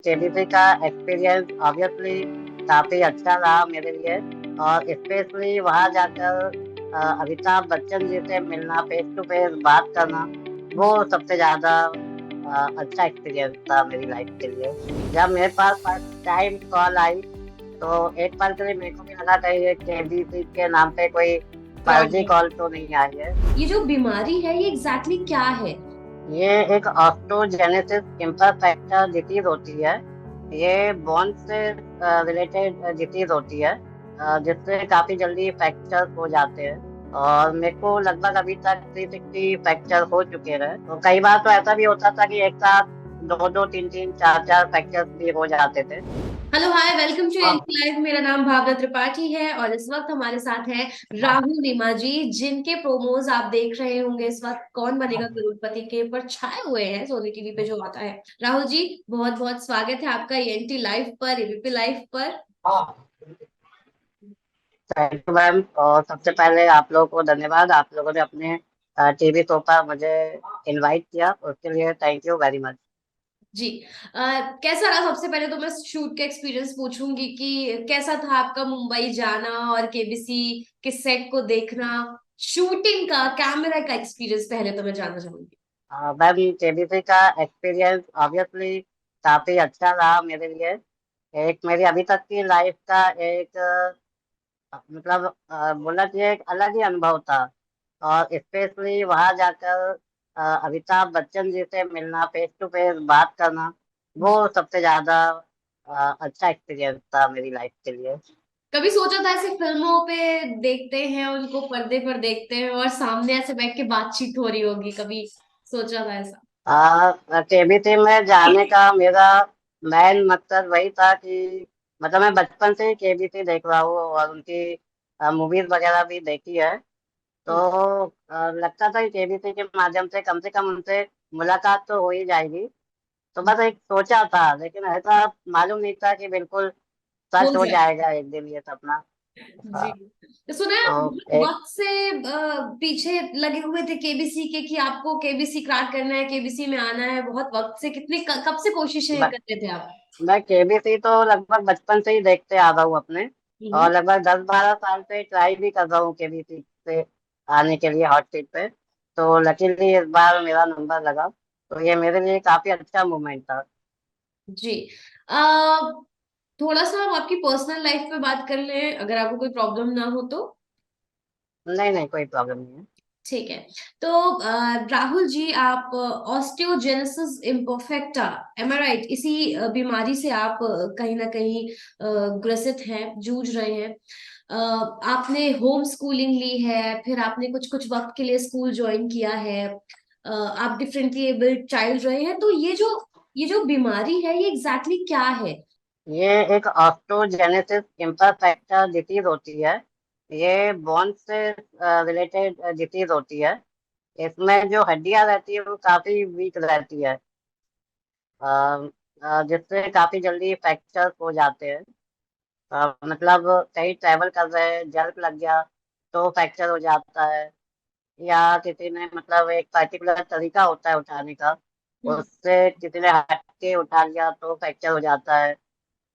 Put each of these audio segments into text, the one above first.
KBC का experience obviously काफी अच्छा रहा मेरे लिए। और स्पेशली वहां जाकर अमिताभ बच्चन जी से मिलना, फेस टू फेस बात करना, वो सबसे ज्यादा अच्छा एक्सपीरियंस था मेरी लाइफ के लिए। जब मेरे पास फर्स्ट टाइम कॉल आई तो एक पल के लिए मेरे को भी लगा कहीं ये केबीसी के नाम पे कोई फर्जी प्रॉब्लम। कॉल तो नहीं आई है। ये जो बीमारी है ये एग्जैक्टली exactly क्या है? ये एक ऑस्टोजेनेसिस इम्परफेक्टा डिसीज होती है। ये बोन से रिलेटेड डिसीज होती है, जिससे काफी जल्दी फ्रैक्चर हो जाते हैं। और मेरे को लगभग अभी तक 360 फ्रैक्चर हो चुके हैं। तो कई बार तो ऐसा भी होता था कि एक साथ दो दो तीन तीन चार चार फ्रैक्चर भी हो जाते थे। हेलो, हाय, वेलकम टू हाँ। NP live. मेरा नाम भावना त्रिपाठी है और इस वक्त हमारे साथ है राहुल नीमा जी, जिनके प्रोमोज आप देख रहे होंगे इस वक्त कौन बनेगा करोड़पति के पर छाए हुए हैं सोनी टीवी पे जो आता है। राहुल जी, बहुत बहुत स्वागत है आपका एनटी लाइव पर, एबीपी लाइव पर। थैंक यू मैम, और सबसे पहले आप लोगों को धन्यवाद। आप लोगों ने अपने टीवी शो पर मुझे इनवाइट किया, उसके लिए थैंक यू वेरी मच। जी। कैसा रहा? सबसे पहले तो मैं शूट का एक्सपीरियंस पूछूंगी कि कैसा था आपका मुंबई जाना और केबीसी के सेट को देखना, शूटिंग का, कैमरा का एक्सपीरियंस पहले तो मैं जानना चाहूंगी। मैम, केबीसी का एक्सपीरियंस ऑब्वियसली काफी अच्छा रहा मेरे लिए। एक मेरी अभी तक की लाइफ का एक मतलब बोलना चाहिए एक अलग ही अनुभव था। और स्पेशली वहां जाकर अमिताभ बच्चन जी से मिलना, फेस टू फेस बात करना, वो सबसे ज्यादा अच्छा एक्सपीरियंस था मेरी लाइफ के लिए। कभी सोचा था ऐसे फिल्मों पे देखते हैं उनको, पर्दे पर देखते हैं और सामने ऐसे बैठ के बातचीत हो रही होगी, कभी सोचा था ऐसा? केबीसी में जाने का मेरा मेन मकसद वही था कि मतलब मैं बचपन से ही केबीसी देख रहा हूँ और उनकी मूवीज वगैरह भी देखी है। तो लगता था कि केबीसी के माध्यम से कम उनसे मुलाकात तो हो ही जाएगी। तो बस एक सोचा था, लेकिन ऐसा मालूम नहीं था कि बिल्कुल हो सच हो जाए। जाएगा एक दिन ये सपना। जी। तो सुना है तो आप बहुत एक वक्त से पीछे लगे हुए थे केबीसी के कि आपको केबीसी क्रैक करना है, केबीसी में आना है। बहुत वक्त से, कितने कब से कोशिशें ब- करते थे आप? मैं केबीसी तो लगभग बचपन से ही देखते आ रहा हूँ अपने। हम्म। और लगभग 10-12 साल से ट्राई भी कर रहा हूँ केबीसी से आने के लिए हॉट सीट पे। तो लकीली इस बार मेरा नंबर लगा, तो ये मेरे लिए काफी अच्छा मोमेंट था। जी। आ, थोड़ा सा हम आपकी पर्सनल लाइफ पे बात कर लें, अगर आपको कोई प्रॉब्लम ना हो तो। नहीं नहीं, कोई प्रॉब्लम नहीं है। ठीक है। तो राहुल जी, आप ऑस्टियोजेनेसिस इम्परफेक्टा, एम आई राइट, इसी बीमारी से आप कहीं ना कहीं ग्रसित हैं, जूझ रहे हैं। आपने होम स्कूलिंग ली है, फिर आपने कुछ कुछ वक्त के लिए स्कूल ज्वाइन किया है। आप डिफरेंटली एबल्ड चाइल्ड रहे हैं। तो ये जो बीमारी है ये एग्जैक्टली exactly क्या है? ये एक ऑस्टोजेनेसिस इम्परफेक्टा डिसीज होती है। ये बोन से रिलेटेड डिसीज होती है। इसमें जो हड्डियां रहती है वो काफी वीक रहती है, जिससे काफी जल्दी फ्रैक्चर हो जाते हैं। मतलब कहीं ट्रैवल कर रहे हैं, जर्क लग गया तो फ्रैक्चर हो जाता है। या किसी ने मतलब एक पर्टिकुलर तरीका होता है उठाने का, हम्म। उससे किसी ने हट के उठा लिया तो फ्रैक्चर हो जाता है।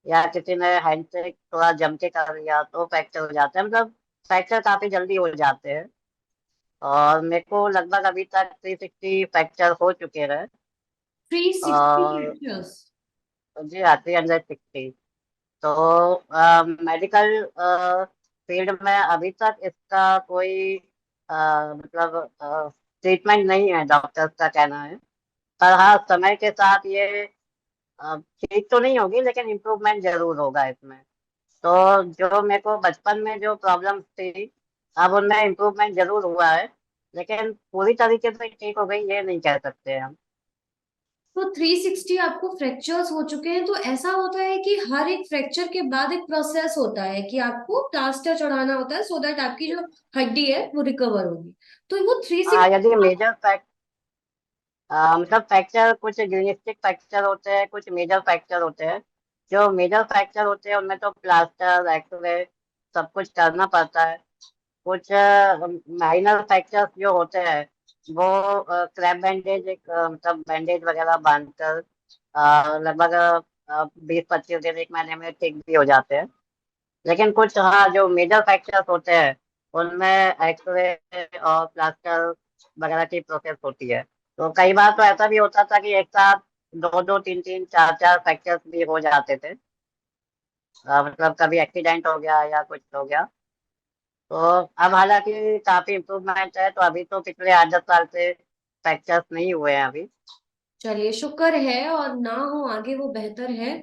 या किसी ने हैंड से थोड़ा जम के कर लिया तो फ्रैक्चर हो जाता है। मतलब फ्रैक्चर काफी जल्दी हो जाते हैं। और मेरे को लगभग अभी तक 360 फ्रैक्चर हो चुके हैं। 360 और फ्रैक्चर्स? जी हाँ, 360। तो मेडिकल फील्ड में अभी तक इसका कोई मतलब ट्रीटमेंट नहीं है, डॉक्टर्स का कहना है। पर हाँ, समय के साथ ये ठीक तो नहीं होगी, लेकिन इम्प्रूवमेंट जरूर होगा इसमें। तो जो मेरे को बचपन में जो प्रॉब्लम थी, अब उनमें इम्प्रूवमेंट जरूर हुआ है, लेकिन पूरी तरीके से ठीक हो गई ये नहीं कह सकते हम। तो 360 आपको फ्रैक्चर्स हो चुके हैं, तो ऐसा होता है कि हर एक फ्रैक्चर के बाद एक प्रोसेस होता है कि आपको प्लास्टर चढ़ाना होता है सो दैट आपकी जो हड्डी है वो रिकवर होगी। तो वो थ्री यदि सिक्सटी मेजर मतलब फ्रैक्चर, कुछ गिनेस्टिक फ्रैक्चर होते हैं, कुछ मेजर फ्रैक्चर होते हैं। जो मेजर फ्रैक्चर होते हैं उनमें तो प्लास्टर, एक्सरे सब कुछ करना पड़ता है। कुछ माइनर फ्रैक्चर्स जो होते हैं वो क्रैप बैंडेज, एक मतलब बैंडेज वगैरह बांधकर लगभग 20-25 दिन, एक महीने में ठीक भी हो जाते हैं। लेकिन कुछ, हाँ, जो मेजर फ्रैक्चर्स होते हैं उनमें एक्सरे और प्लास्टर वगैरह की प्रोसेस होती है। तो कई बार तो ऐसा भी होता था कि एक साथ दो दो तीन तीन चार चार फ्रैक्चर्स भी हो जाते थे। मतलब कभी एक्सीडेंट हो गया या कुछ हो गया। तो अब हालांकि काफी इम्प्रूवमेंट है, तो अभी तो पिछले 8-10 साल से फ्रैक्चर्स नहीं हुए हैं अभी। चलिए, शुक्र है, और ना हो आगे वो बेहतर है।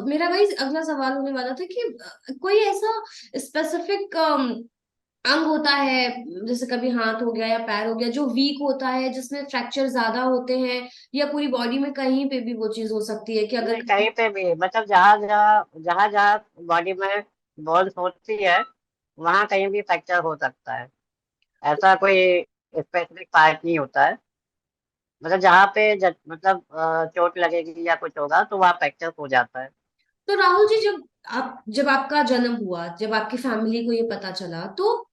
मेरा वही अगला सवाल होने वाला था कि कोई ऐसा स्पेसिफिक अंग होता है, जैसे कभी हाथ हो गया या पैर हो गया, जो वीक होता है, जिसमें फ्रैक्चर ज्यादा होते हैं, या पूरी बॉडी में कहीं पे भी वो चीज हो सकती है कि अगर नहीं, कहीं पे भी, मतलब जहाँ जहाँ बॉडी में बोन्स होती है वहाँ कहीं भी फ्रैक्चर हो सकता है। ऐसा कोई स्पेसिफिक पार्ट नहीं होता है। मतलब जहाँ पे मतलब चोट लगेगी या कुछ होगा तो वहाँ फ्रैक्चर हो जाता है। तो राहुल जी, जब आपका जन्म हुआ, जब आपकी फैमिली को ये पता चला, तो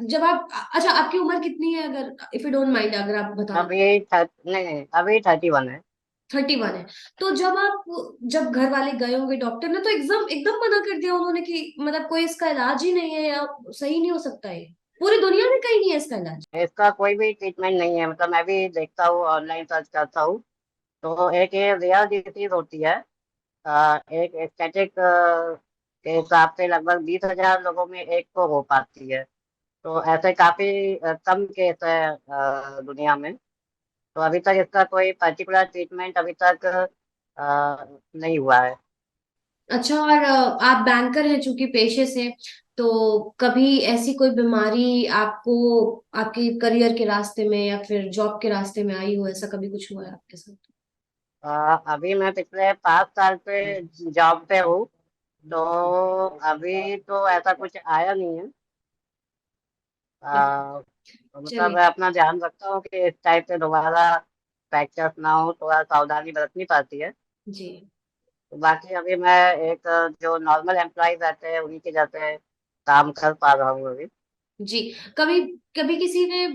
जब आप, अच्छा, आपकी उम्र कितनी है, अगर इफ यू डोंट माइंड, अगर आप बता। नहीं नहीं, अभी 31 है। 31 है। तो जब घर वाले गए होंगे डॉक्टर ने, तो एकदम एकदम मना कर दिया उन्होंने कि मतलब कोई इसका इलाज ही नहीं है, या सही नहीं हो सकता है, पूरी दुनिया में कहीं नहीं है इसका इलाज? इसका कोई भी ट्रीटमेंट नहीं है। मतलब मैं भी देखता हूँ, ऑनलाइन सर्च करता हूँ। तो एक ये रेयर डिजीज होती है। एक स्टैटिक के हिसाब से लगभग 20,000 लोगों में एक को हो पाती है। तो ऐसे काफी कम केस है दुनिया में। तो अभी तक इसका कोई पर्टिकुलर ट्रीटमेंट अभी तक नहीं हुआ है। अच्छा, और आप बैंकर हैं चूंकि पेशे से, तो कभी ऐसी कोई बीमारी आपको आपके करियर के रास्ते में या फिर जॉब के रास्ते में आई हो, ऐसा कभी कुछ हुआ है आपके साथ? अभी मैं पिछले 5 साल से जॉब पे हूँ। तो अभी तो ऐसा कुछ आया नहीं है। तो मतलब चलिए। मैं अपना ध्यान रखता हूँ कि इस टाइप से दोबारा फ्रैक्चर्स ना हो, थोड़ा सावधानी बरतनी पड़ती है। जी। तो बाकी अभी मैं एक जो नॉर्मल एम्प्लॉय रहते हैं उन्हीं के जैसे काम कर पा रहा हूँ अभी। जी। कभी कभी किसी ने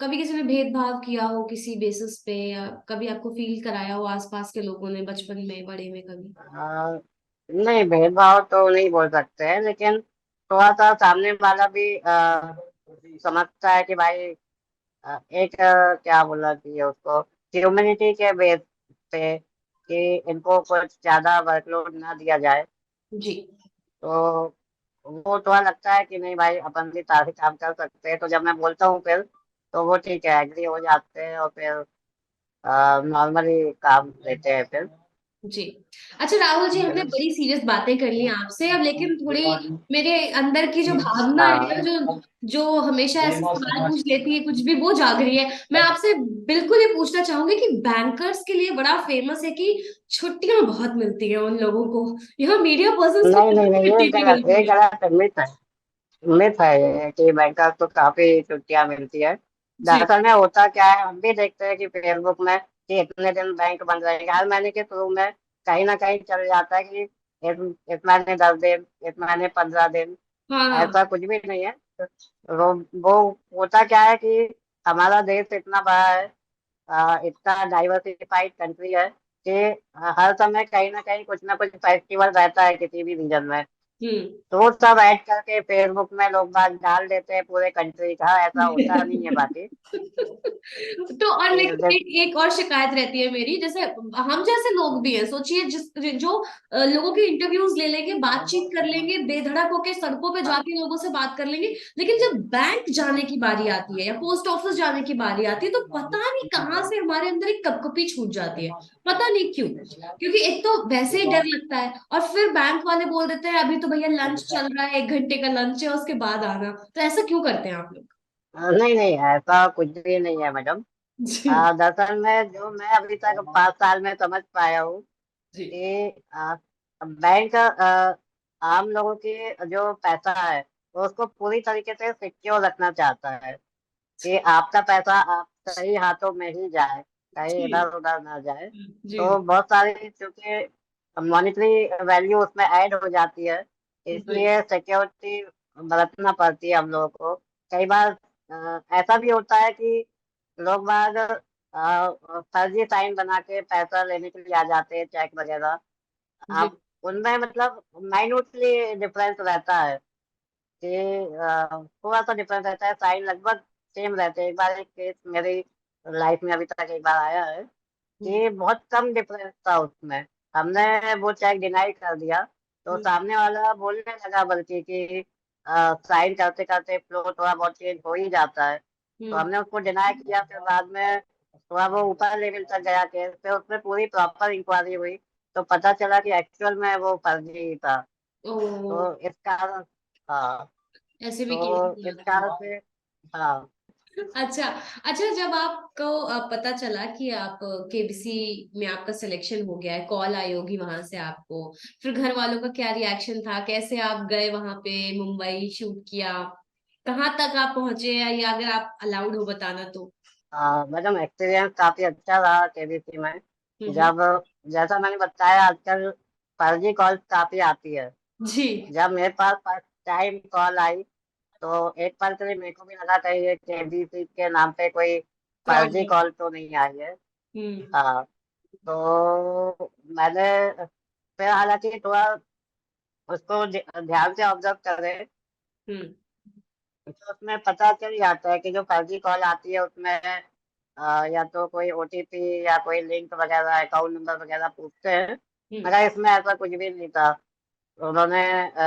कभी किसी ने भेदभाव किया हो किसी बेसिस पे, या कभी आपको फील कराया हो आसपास के लोगों ने, बचपन में, बड़े में कभी? नहीं, भेदभाव तो नहीं बोल सकते हैं, लेकिन थोड़ा सा सामने वाला भी समझता है कि भाई, एक क्या बोला कि उसको, ह्यूमैनिटी के बेस पे, कि इनको कुछ ज्यादा वर्कलोड ना दिया जाए। जी। तो वो थोड़ा लगता है कि नहीं भाई, अपन भी साथ ही काम कर सकते हैं। तो जब मैं बोलता हूँ फिर, तो वो ठीक है, एग्री हो जाते हैं और फिर नॉर्मली काम देते हैं फिर। जी। अच्छा राहुल जी, हमने बड़ी सीरियस बातें कर ली आपसे अब, लेकिन थोड़ी मेरे अंदर की जो भावना है ना, हाँ, जो जो हमेशा ऐसे सवाल पूछ लेती है कुछ भी, वो जाग रही है। मैं आपसे बिल्कुल ये पूछना चाहूंगी कि बैंकर्स के लिए बड़ा फेमस है कि छुट्टियां बहुत मिलती है उन लोगों को, यहाँ मीडिया पर्सन को नहीं नहीं नहीं, छुट्टी नहीं ये मिलती है। गलत है, मिथ है ये कि बैंकर्स को काफी छुट्टियां मिलती है। जी। दरअसल में होता क्या है, हम भी देखते हैं कि फेसबुक में कि इतने दिन बैंक बंद रहेगा, हर महीने के शुरू में कहीं ना कहीं चल जाता है कि इस महीने 10 दिन, इस महीने 15 दिन। हाँ हाँ। ऐसा कुछ भी नहीं है। वो होता क्या है कि हमारा देश इतना बड़ा है, इतना डाइवर्सिफाइड कंट्री है कि हर समय कहीं ना कुछ फेस्टिवल रहता है किसी भी रीजन में। तो वो सब ऐड करके फेसबुक में लोग बात डाल देते हैं पूरे कंट्री का, ऐसा होता नहीं है बाकी। तो और लेकिन एक और शिकायत रहती है मेरी, जैसे हम जैसे लोग भी हैं, सोचिए, जो लोगों के इंटरव्यूज ले लेंगे, बातचीत कर लेंगे, बेधड़क होके सड़कों पे जाके लोगों से बात कर लेंगे, लेकिन जब बैंक जाने की बारी आती है या पोस्ट ऑफिस जाने की बारी आती है, तो पता नहीं कहाँ से हमारे अंदर एक कपकपी छूट जाती है। पता नहीं क्यों, क्योंकि एक तो वैसे ही डर लगता है, और फिर बैंक वाले बोल देते हैं अभी तो भैया लंच चल रहा है, 1 घंटे का लंच है, उसके बाद आना। तो ऐसा क्यों करते हैं आप लोग? नहीं नहीं, ऐसा कुछ भी नहीं है मैडम। जी। दरअसल में जो मैं अभी तक 5 साल में समझ पाया हूँ जी। कि बैंक आम लोगों की जो पैसा है वो उसको पूरी तरीके से सिक्योर रखना चाहता है कि आपका पैसा आप सही हाथों में ही जाए, कहीं जी। इधर उधर ना जाए। जी। तो बहुत सारी, क्योंकि मॉनेटरी वैल्यू उसमें ऐड हो जाती है, जी। इसलिए सिक्योरिटी बरतना पड़ती है हम लोगों को। कई बार ऐसा भी होता है कि लोग बाग फर्जी साइन बना के पैसा लेने के लिए आ जाते हैं, चेक वगैरह। जी। अब उनमें मतलब माइन्यूटली डिफरेंस रहता है कि थोड़ा सा डिफरेंस रहता है, साइन लगभग सेम रहते हैं। एक बार एक केस मेरी लाइफ में अभी तक एक बार आया है हम्म। कि बहुत कम डिफरेंस था उसमें। हमने वो चेक डिनाई कर दिया, तो हम्म। सामने वाला बोलने लगा बल्कि कि साइन करते करते फ्लो थोड़ा बहुत चेंज हो ही जाता है। तो हम्म। हमने उसको डिनाई किया, फिर बाद में थोड़ा वो ऊपर लेवल तक गया केस, फिर उसमें पूरी प्रॉपर इंक्वायरी हुई, तो पता चला कि एक्चुअल में वो फर्जी ही था। ओ, तो इस कारण, हाँ, ऐसे भी तो केसेस इस आते हैं। कारण से, हाँ। अच्छा। अच्छा, जब आपको पता चला कि आप केबीसी में आपका सिलेक्शन हो गया है, कॉल आई होगी वहां से आपको, फिर घर वालों का क्या रिएक्शन था? कैसे आप गए वहां पे, मुंबई शूट किया? कहाँ तक आप पहुंचे, या अगर आप अलाउड हो बताना तो? मैडम, एक्सपीरियंस काफी अच्छा रहा केबीसी में। हम्म। जब, जैसा मैंने बताया, आजकल फर्जी कॉल काफी आती है। जी। जब मेरे पास फर्स्ट टाइम कॉल आई, तो एक पल के लिए मेरे को भी लगा कहीं ये केबीसी के नाम पे कोई फ्रॉड फर्जी है। कॉल तो नहीं आई है। हम्म। हाँ, तो मैंने फिर हालांकि थोड़ा उसको ध्यान से ऑब्जर्व करे, हम्म। तो उसमें पता चल जाता है कि जो फर्जी कॉल आती है उसमें या तो कोई ओटीपी या कोई लिंक वगैरह, अकाउंट नंबर वगैरह पूछते हैं। हम्म। मगर इसमें ऐसा कुछ भी नहीं था। उन्होंने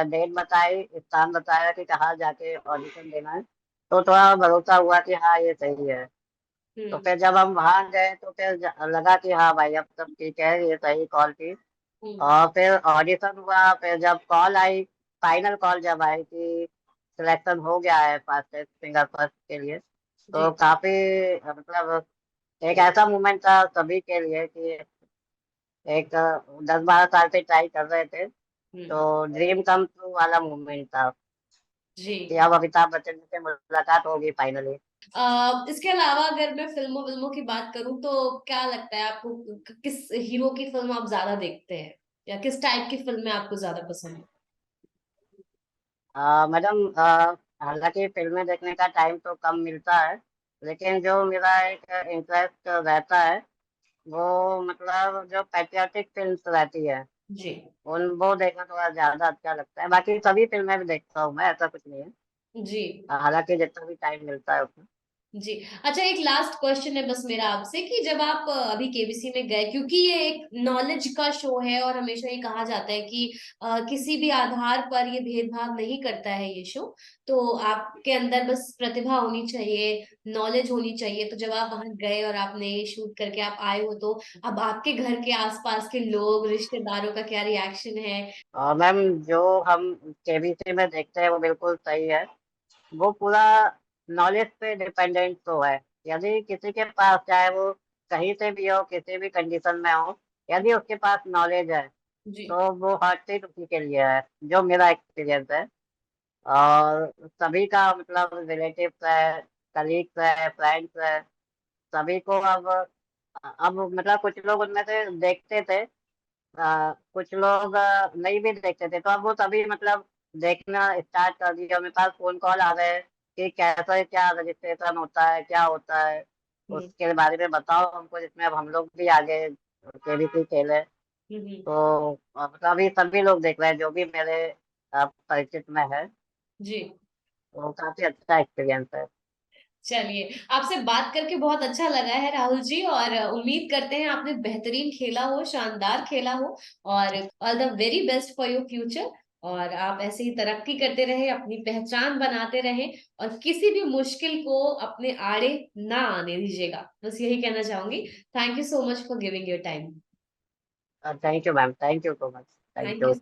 डेट बताई, स्थान बताया कि कहाँ जाके ऑडिशन देना है, तो थोड़ा भरोसा हुआ कि हाँ ये सही है। तो हम्म। फिर जब हम वहां गए तो फिर लगा कि हाँ भाई अब सब ठीक है, ये सही कॉल थी। हम्म। और फिर ऑडिशन हुआ, फिर जब कॉल आई, फाइनल कॉल जब आई कि सिलेक्शन हो गया है फास्टेस्ट फिंगर फर्स्ट के लिए, जी। तो काफी मतलब एक ऐसा मोमेंट था सभी के लिए कि एक 10-12 साल से ट्राई कर रहे थे, हम्म। तो ड्रीम कम ट्रू वाला मोमेंट था जी। कि अब अमिताभ बच्चन से मुलाकात होगी फाइनली। इसके अलावा अगर मैं फिल्मों फिल्मों की बात करूं तो क्या लगता है आपको, किस हीरो की फिल्म आप ज्यादा देखते हैं, या किस टाइप की फिल्में आपको ज्यादा पसंद है? मैडम, हालांकि फिल्में देखने का टाइम तो कम मिलता है, लेकिन जो मेरा एक इंटरेस्ट रहता है वो मतलब जो पैट्रियोटिक फिल्म्स रहती है, जी। उन वो देखना थोड़ा ज्यादा अच्छा लगता है। बाकी सभी फिल्में भी देखता हूँ मैं, ऐसा कुछ नहीं है। जी। हालांकि जितना भी टाइम मिलता है उसमें। जी। अच्छा, एक लास्ट क्वेश्चन है बस मेरा आपसे, कि जब आप अभी केबीसी में गए, क्योंकि ये एक नॉलेज का शो है और हमेशा ये कहा जाता है कि किसी भी आधार पर ये भेदभाव नहीं करता है ये शो, तो आपके अंदर बस प्रतिभा होनी चाहिए, नॉलेज होनी चाहिए। तो जब आप वहां गए और आपने ये शूट करके आप आए हो, तो अब आपके घर के आसपास के लोग, रिश्तेदारों का क्या रिएक्शन है? और मैम, जो हम केबीसी में देखते हैं वो बिल्कुल सही है। वो पूरा नॉलेज पे डिपेंडेंट तो है। यदि किसी के पास, चाहे वो कहीं से भी हो, किसी भी कंडीशन में हो, यदि उसके पास नॉलेज है, जी। तो वो हर चीज उसी के लिए है, जो मेरा एक्सपीरियंस है। और सभी का मतलब रिलेटिव्स है, कलीग्स है, फ्रेंड्स है, सभी को अब मतलब कुछ लोग उनमें से देखते थे, कुछ लोग नहीं भी देखते थे, तो अब वो सभी मतलब देखना स्टार्ट कर दिया। मेरे पास फोन कॉल आ रहे हैं कि कैसे क्या रजिस्ट्रेशन होता है, क्या होता है, हम्म। उसके बारे में बताओ हमको, जिसमें अब हम लोग भी आगे केबीसी खेले। हम्म। तो मतलब अभी सभी लोग देख रहे हैं जो भी मेरे परिचित में है। जी। तो काफी अच्छा एक्सपीरियंस है। चलिए, आपसे बात करके बहुत अच्छा लगा है राहुल जी, और उम्मीद करते हैं आपने बेहतरीन खेला हो, शानदार खेला हो, और all the very best for your future. और आप ऐसे ही तरक्की करते रहे, अपनी पहचान बनाते रहें, और किसी भी मुश्किल को अपने आड़े ना आने दीजिएगा, बस यही कहना चाहूंगी। Thank you so much for giving your time. Thank you ma'am, thank you so much. Thank thank you. You.